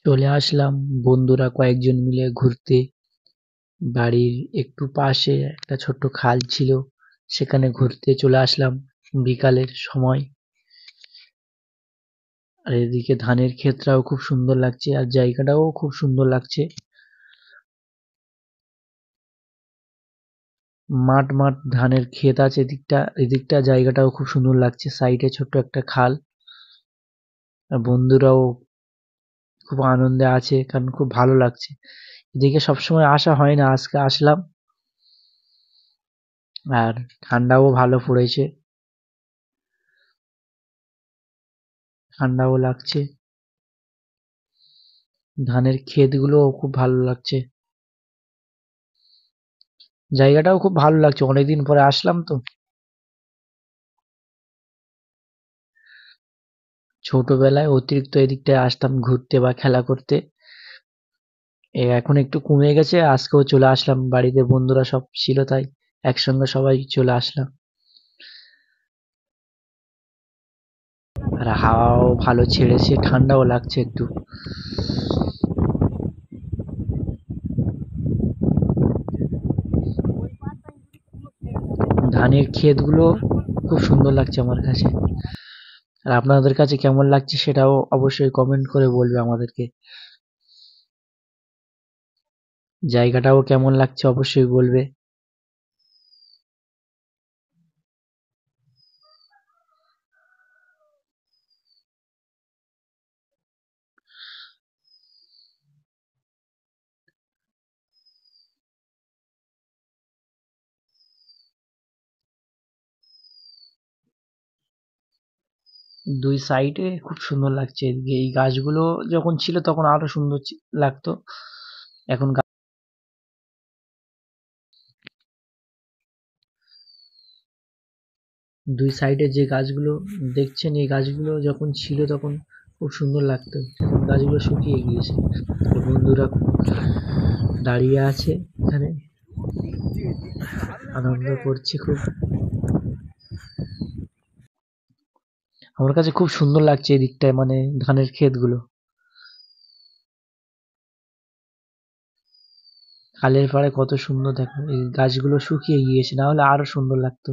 চলে আসলাম বন্ধুরা কয়েকজন মিলে ঘুরতে। বাড়ির একটু পাশে একটা ছোট্ট খাল ছিল, সেখানে ঘুরতে চলে আসলাম বিকালের সময়। আর এদিকে ধানের ক্ষেতটাও খুব সুন্দর লাগছে, আর জায়গাটাও খুব সুন্দর লাগছে। মাঠ মাঠ ধানের ক্ষেত আছে এদিকটা জায়গাটাও খুব সুন্দর লাগছে। সাইডে ছোট্ট একটা খাল। আর বন্ধুরাও খুব আনন্দে আছে, কারণ খুব ভালো লাগছে। এদিকে সবসময় আসা হয় না, আজকে আসলাম। আর ঠান্ডাও ভালো পড়েছে, ঠান্ডাও লাগছে। ধানের ক্ষেতগুলোও খুব ভালো লাগছে, জায়গাটাও খুব ভালো লাগছে। অনেকদিন পরে আসলাম তো। ছোটবেলায় অতিরিক্ত এদিকটায় আসতাম ঘুরতে বা খেলা করতে, এখন একটু কমে গেছে। আজকেও চলে আসলাম, বাড়িতে বন্ধুরা সব ছিল তাই একসঙ্গে সবাই চলে আসলাম। আর হাওয়াও ভালো ছেড়েছে, ঠান্ডাও লাগছে একটু। ধানের ক্ষেতগুলো খুব সুন্দর লাগছে আমার কাছে। আর আপনাদের কাছে কেমন লাগছে সেটাও অবশ্যই কমেন্ট করে বলবে আমাদেরকে। জায়গাটাও কেমন লাগছে অবশ্যই বলবে। দুই সাইডে খুব সুন্দর লাগছে। এদিকে এই গাছগুলো যখন ছিল তখন আরো সুন্দর লাগতো। এখন দুই সাইডে যে গাছগুলো দেখছেন, এই গাছগুলো যখন ছিল তখন খুব সুন্দর লাগতো। এখন গাছগুলো শুকিয়ে গিয়েছে। বন্ধুরা দাঁড়িয়ে আছে এখানে, আনন্দ করছে খুব। আমার কাছে খুব সুন্দর লাগছে এই দিকটায়, মানে ধানের ক্ষেতগুলো। খালের পাড়ে কত সুন্দর, দেখো এই গাছগুলো শুকিয়ে গিয়েছে, না হলে আরো সুন্দর লাগতো।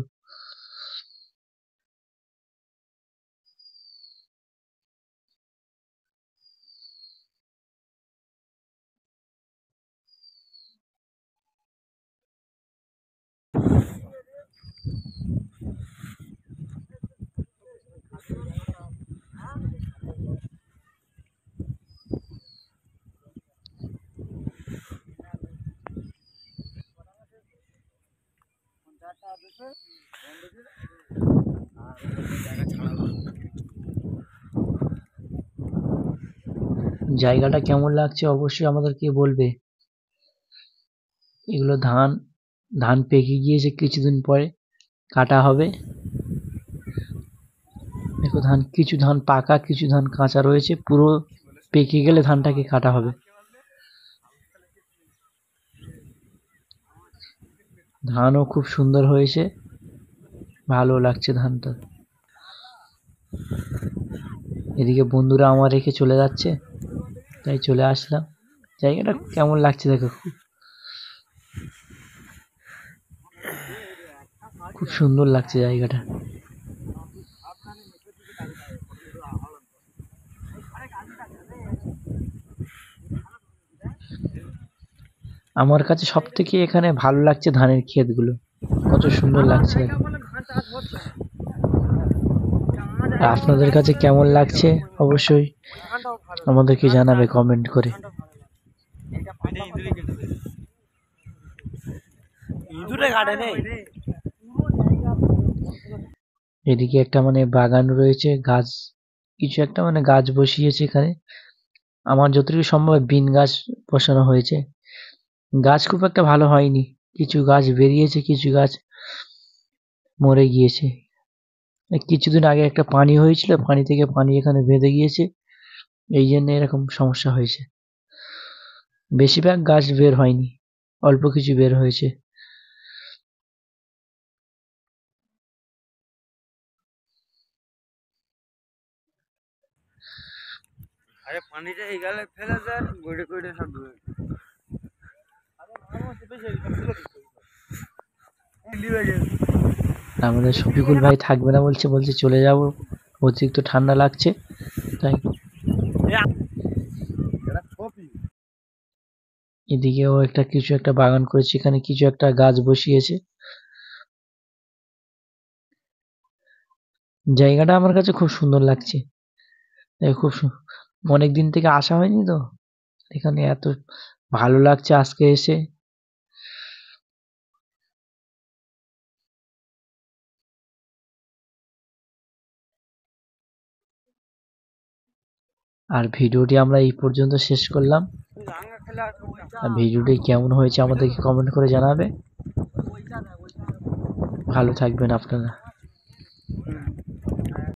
জায়গাটা কেমন লাগছে অবশ্যই আমাদেরকে বলবে। এগুলো ধান, ধান পেকে গিয়েছে, কিছুদিন পরে কাটা হবে। দেখো ধান, কিছু ধান পাকা কিছু ধান কাঁচা রয়েছে, পুরো পেকে গেলে ধানটাকে কাটা হবে। ধানও খুব সুন্দর হয়েছে, ভালো লাগছে ধানটা। এদিকে বন্ধুরা আমার রেখে চলে যাচ্ছে, তাই চলে আসলাম। জায়গাটা কেমন লাগছে দেখো, খুব সুন্দর লাগছে জায়গাটা। আমার কাছে সব থেকে এখানে ভালো লাগছে ধানের ক্ষেতগুলো, কত সুন্দর লাগছে দেখো। আপনাদের কাছে কেমন লাগছে অবশ্যই আমাদেরকে জানাবে কমেন্ট করে। এদিকে একটা মানে বাগান রয়েছে, গাছ কিছু একটা মানে গাছ বসিয়েছে এখানে। আমার যতটুকু সম্ভব বিন গাছ বসানো হয়েছে। গাছ খুব একটা ভালো হয়নি, কিছু গাছ বেরিয়েছে, কিছু গাছ মরে গিয়েছে। কিছুদিন আগে একটা পানি হয়েছিল, পানি থেকে পানি এখানে বেঁধে গিয়েছে, এই জন্য এরকম সমস্যা হয়েছে। বেশিরভাগ গাছ বের হয়নি, অল্প কিছু বের হয়েছে। পানিটা এই গালে ফেলে দেন গড়ে গড়ে সব ডুবে আমাদের শফিকুল ভাই থাকবে না বলছে, বলছে চলে যাব, অতিরিক্ত ঠান্ডা লাগছে তাই। এদিকেও একটা কিছু একটা বাগান করেছে, এখানে কিছু একটা গাছ বসিয়েছে। জায়গাটা আমার কাছে খুব সুন্দর লাগছে, অনেক দিন থেকে আসা হয়নি তো, এখানে এত ভালো লাগছে আজকে এসে। আর ভিডিওটি আমরা এই পর্যন্ত শেষ করলাম। আর ভিডিওটি কেমন হয়েছে আমাদেরকে কমেন্ট করে জানাবে। ভালো থাকবেন আপনারা।